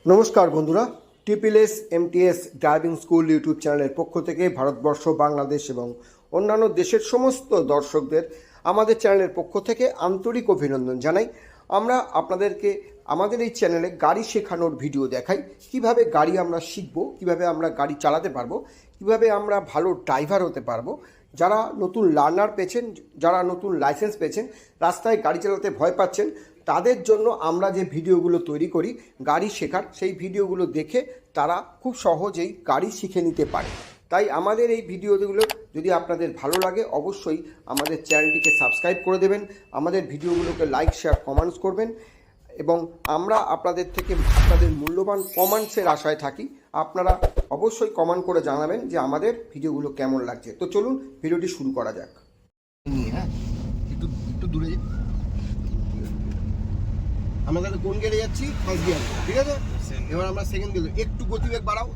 নমস্কার বন্ধুরা, টিপিএলএস MTS driving school YouTube চ্যানেলের পক্ষ থেকে ভারতবর্ষ, বাংলাদেশ এবং অন্যান্য দেশের সমস্ত দর্শকদের আমাদের চ্যানেলের পক্ষ থেকে আন্তরিক অভিনন্দন জানাই। আমরা আপনাদেরকে আমাদের এই চ্যানেলে গাড়ি শেখানোর ভিডিও দেখাই, কিভাবে গাড়ি আমরা শিখব, কিভাবে আমরা গাড়ি চালাতে পারবো, কিভাবে আমরা ভালো ড্রাইভার হতে পারবো। যারা নতুন লার্নার পেয়েছেন, যারা নতুন লাইসেন্স পেয়েছেন, রাস্তায় গাড়ি চালাতে ভয় পাচ্ছেন, তাদের জন্য আমরা যে ভিডিওগুলো তৈরি করি গাড়ি শেখার, সেই ভিডিওগুলো দেখে তারা খুব সহজেই গাড়ি শিখে নিতে পারে। তাই আমাদের এই ভিডিওগুলো যদি আপনাদের ভালো লাগে অবশ্যই আমাদের চ্যানেলটিকে সাবস্ক্রাইব করে দেবেন, আমাদের ভিডিওগুলোকে লাইক, শেয়ার, কমেন্টস করবেন এবং আমরা আপনাদের থেকে আপনাদের মূল্যবান কমেন্টসের আশায় থাকি। আপনারা অবশ্যই কমেন্ট করে জানাবেন যে আমাদের ভিডিওগুলো কেমন লাগছে। তো চলুন ভিডিওটি শুরু করা যাক। হ্যাঁ, একটু একটু দূরে যাই। আমরা তাহলে কোন গিয়ারে যাচ্ছি? ফার্স্ট গিয়ার, ঠিক আছে। এবার আমরা সেকেন্ড গিয়ার, একটু গতিবেগ বাড়াও।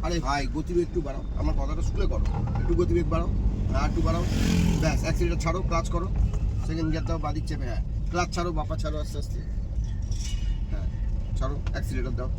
আরে ভাই, গতিবেগ একটু বাড়াও, আমার কথাটা শুনে করো। একটু গতিবেগ বাড়াও, আর একটু বাড়াও, ব্যাস। অ্যাক্সিলেটার ছাড়ো, ক্লাচ করো, সেকেন্ড গিয়ার দাও, বাদিক চেপে। হ্যাঁ, ক্লাচ ছাড়ো, বাপা ছাড়ো, আস্তে আস্তে। হ্যাঁ, ছাড়ো, অ্যাক্সিলেটার দাও।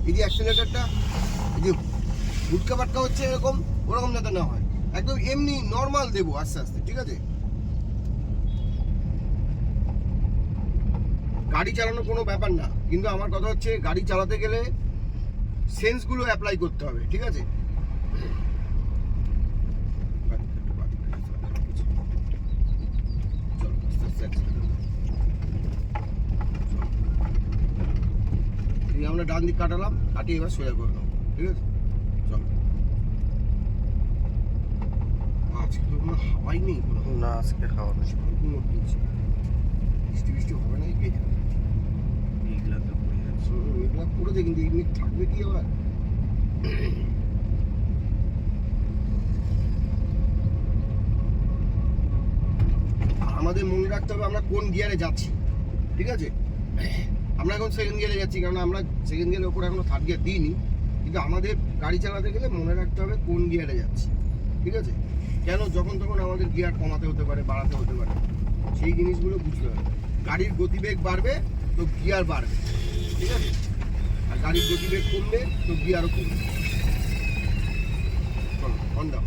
এই যে অ্যাক্সিলেটারটা, এই যে হুটকা পাটকা হচ্ছে এরকম, ওরকম যাতে না হয়, একদম এমনি নর্মাল দেবো আস্তে আস্তে, ঠিক আছে। গাড়ি চালানো কোনো ব্যাপার না, কিন্তু আমার কথা হচ্ছে গাড়ি চালাতে গেলে সেন্সগুলো অ্যাপ্লাই করতে হবে, ঠিক আছে। আমরা ডান দিক কাটালাম, কাটিয়ে এবার সোজা করে নেবো, ঠিক আছে। চল, আজকে তো কোনো হাওয়াই নেই, কোনো না, আজকে হাওয়া নেই, কোনো কিছু। বৃষ্টি বৃষ্টি হবে না, কে জানে। মেঘলা পড়েছে, কিন্তু এই মেঘ থাকবে কি আবার? আমাদের মনে রাখতে হবে আমরা কোন গিয়ারে যাচ্ছি, ঠিক আছে। আমরা এখন সেকেন্ড গিয়ারে যাচ্ছি, কারণ আমরা সেকেন্ড গিয়ারের ওপর এখনো থার্ড গিয়ার দিইনি। কিন্তু আমাদের গাড়ি চালাতে গেলে মনে রাখতে হবে কোন গিয়ারে যাচ্ছি, ঠিক আছে। কেন যখন তখন আমাদের গিয়ার কমাতে হতে পারে, বাড়াতে হতে পারে, সেই জিনিসগুলো বুঝতে হবে। গাড়ির গতিবেগ বাড়বে তো গিয়ার বাড়বে, ঠিক আছে। আর গাড়ির গতিবেগ কমবে তো গিয়ারও কমবে। চলো, অন দাও।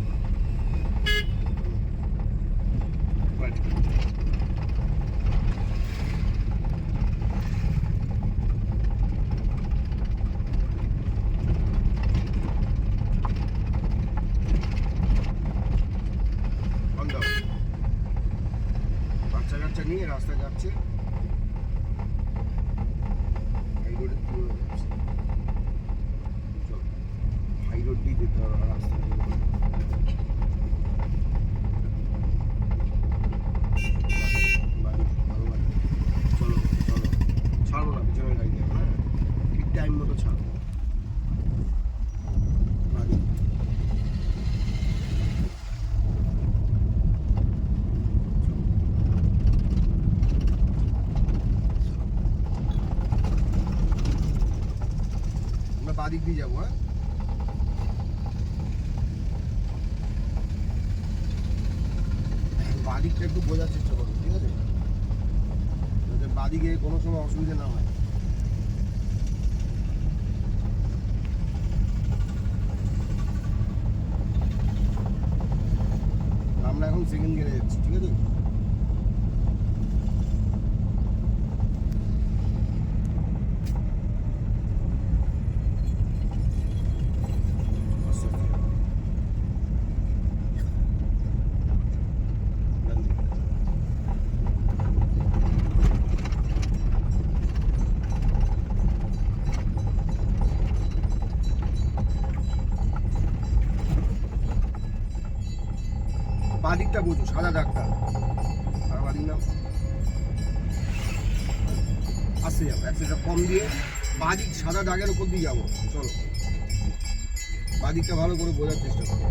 বাচ্চা কাচ্চা নিয়ে রাস্তায় যাচ্ছে, হাই রোডে যাচ্ছে। হাই রোড দিয়ে যেতে হবে রাস্তা। চলো চলো, ছাড়বো না পিছনের গাড়ি দিয়ে, হ্যাঁ ঠিক টাইম মতো ছাড়বো। বাদিক দিয়ে যাবো, হ্যাঁ। বাদিকটা একটু বোঝার চেষ্টা করবো, ঠিক আছে, যাতে বাদিকে কোনো সময় অসুবিধা না হয়। আমরা এখন সেকেন্ড গিয়ারে যাচ্ছি, ঠিক আছে। বাদিকটা বোঝো, সাদা দাগটা, আর বাদিক নাও, আসতে যাবো, একসাথে কম দিয়ে বাদিক সাদা দাগের উপর দিয়ে যাবো। চলো, বাদিকটা ভালো করে বোঝার চেষ্টা করো।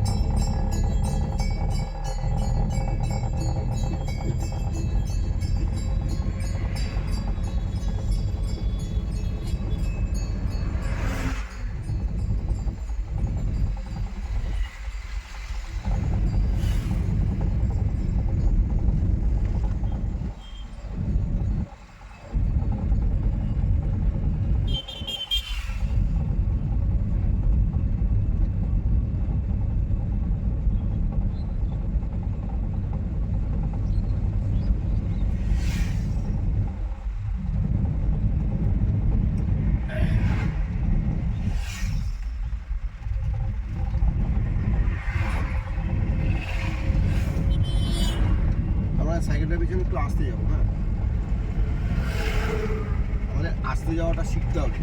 যাওয়াটা শিখতে হবে।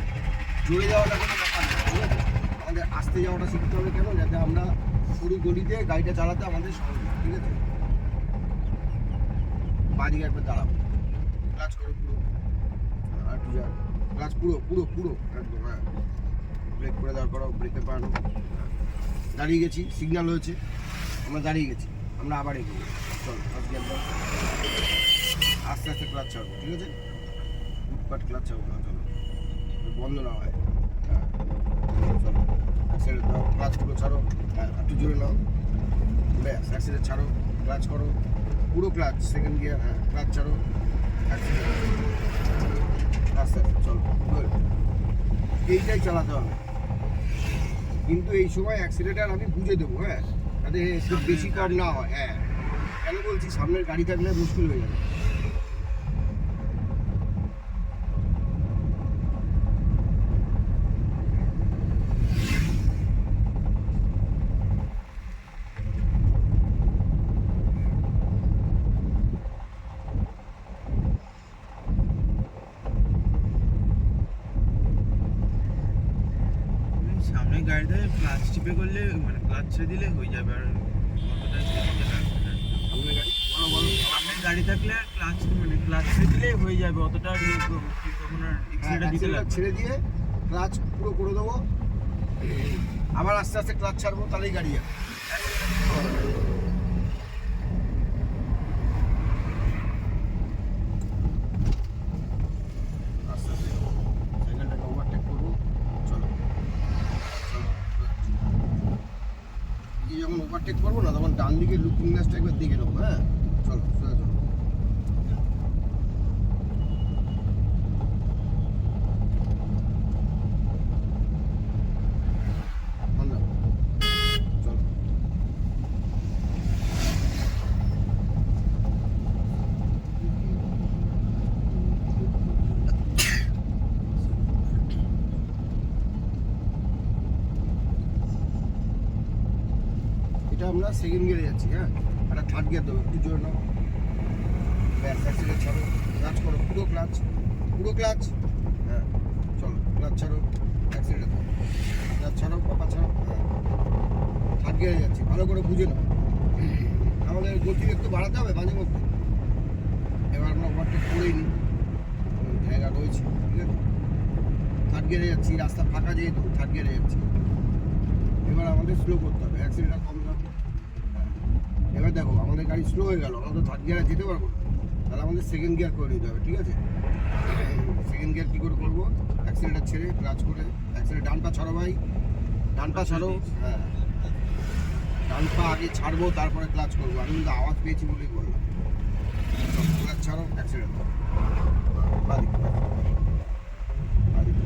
জোরে যাওয়াটা কোনো ব্যাপার না, ঠিক আছে? আমাদের আস্তে যাওয়াটা শিখতে হবে, কেন? যাতে আমরা সরু গলিতে গাড়িটা চালাতে আমাদের সহজ হয়, ঠিক আছে? বাদিকে একবার দাঁড়াবো, ক্লাচ করো পুরো, আর একটু যা, ক্লাচ পুরো পুরো পুরো একদম, হ্যাঁ। ব্রেক করে দাঁড় করাও, ব্রেকে পাড়ানো। দাঁড়িয়ে গেছি, সিগন্যাল হয়েছে, আমরা দাঁড়িয়ে গেছি, আমরা আবার এগোবো। চল ফার্স্ট গিয়ার দাও, আস্তে আস্তে ক্লাচ ছাড়বো, ঠিক আছে? উৎপাট ক্লাচ ছাড়বো না, চলো বন্ধ না হয়। হ্যাঁ চলো, অ্যাক্সিডেন্ট দাও, ক্লাচগুলো ছাড়ো, হ্যাঁ একটু জোরে নাও, ব্যাস অ্যাক্সিডেন্ট ছাড়ো, ক্লাচ করো পুরো, ক্লাচ সেকেন্ড গিয়ার, হ্যাঁ ক্লাচ ছাড়ো, অ্যাক্সিডেন্ট আস্তে আস্তে চলো, গুড। এইটাই চালাতে হবে, কিন্তু এই সময় অ্যাক্সিডেন্টার আমি বুঝে দেবো, হ্যাঁ, যাতে খুব বেশি কম না হয়। হ্যাঁ, কেন বলছি, সামনের গাড়ি থাকলে মুশকিল হয়ে যাবে। সামনে গাড়িতে ক্লাচ টিপে করলে মানে ক্লাচ ছেড়ে দিলে হয়ে যাবে, আর অতটা সেদিকে লাগবে না। সামনের গাড়ি বড় বড়, সামনে গাড়ি থাকলে আর ক্লাচ মানে ক্লাচ ছেড়ে দিলেই হয়ে যাবে, অতটা আর তখন আর হ্যাঁ, এক্সিডেন্ট দিতে accelerator লাগবে ছেড়ে দিয়ে ক্লাচ পুরো করে দেবো, আবার আস্তে আস্তে ক্লাচ ছাড়বো, তাহলেই গাড়ি যাবে। আস্তে আস্তে সাইকেলটাকে ওভারটেক করবো, চলো চলো। এই যখন ওভারটেক করবো না, তখন ডান দিকে লুকিং গ্লাসটা একবার দেখে নেবো, হ্যাঁ চলো সোজা চলো। বন্ধ। চলো। এটা আমরা সেকেন্ড গিয়ারে যাচ্ছি, হ্যাঁ, একটা থার্ড গিয়ার দেবো, একটু জোরে নাও, ব্যাস অ্যাক্সিডেন্ট ছাড়ো, ক্লাচ করো পুরো, ক্লাচ পুরো, ক্লাচ, হ্যাঁ চলো ক্লাচ ছাড়ো, অ্যাক্সিডেন্ট দাও, ক্লাচ ছাড়ো, পাপা ছাড়ো, হ্যাঁ থার্ড গিয়ারে যাচ্ছি, ভালো করে বুঝে নাও। আমাদের গতি একটু বাড়াতে হবে মাঝে মধ্যে। এবার আমরা ওভারটেক করেই নিই, জায়গা রয়েছে, ঠিক আছে? থার্ড গিয়ারে যাচ্ছি, রাস্তা ফাঁকা যেহেতু থার্ড গিয়ারে যাচ্ছি। এবার আমাদের স্লো করতে হবে, অ্যাক্সিডেন্টটা কম যাবে। এবার দেখো আমাদের গাড়ি স্লো হয়ে গেল, আমরা তো থার্ড গিয়ারে যেতে পারবো না, তাহলে আমাদের সেকেন্ড গিয়ার করে নিতে হবে, ঠিক আছে? সেকেন্ড গিয়ার কী করে করবো? অ্যাক্সিডেন্টটা ছেড়ে ক্লাচ করে, অ্যাক্সিডেন্ট ডান পা ছাড়ো ভাই, ডান পা ছাড়ো, হ্যাঁ ডান পা আগে ছাড়বো, তারপরে ক্লাচ করবো। আমি কিন্তু আওয়াজ পেয়েছি বলেই বললাম, ক্লাচ ছাড়ো, অ্যাক্সিডেন্ট বাদিক বাদিক।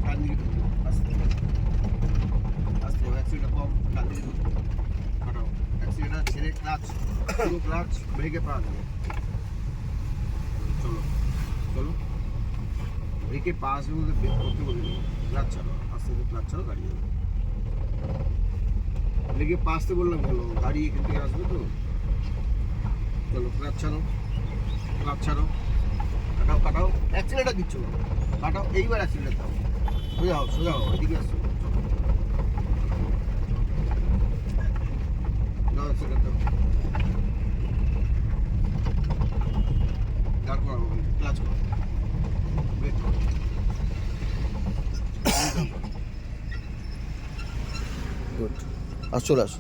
ডান দিকে ঢুকো, আস্তে আস্তে, অ্যাক্সিডেন্টটা কম, ডান দিকে ঢুকো, হাঁটাও, অ্যাক্সিডেন্টটা ছেড়ে ক্লাচ পুরো, ক্লাচ ব্রেকে পা দেবে, চলো চলো, ব্রেকে পা আসবে বলতে ব্রেক করতে বলিনি, ক্লাচ ছাড়ো, আস্তে আস্তে ক্লাচ ছাড়ো, গাড়ি যাবে। ব্রেকে পা আসতে বললাম কেন, গাড়ি এখান থেকে আসবে তো। চলো ক্লাচ ছাড়ো, ক্লাচ ছাড়ো, কাটাও কাটাও, অ্যাক্সিডেন্টটা দিচ্ছ না, কাটাও, এইবার অ্যাক্সিডেন্ট দাও, সোজা হও সোজা হও, এদিকে আসছো, চলো দাও অ্যাক্সিডেন্ট দাও, দাঁড় করাবো, ক্লাচ করো, ব্রেক করো, গুড, আর চলে আসো।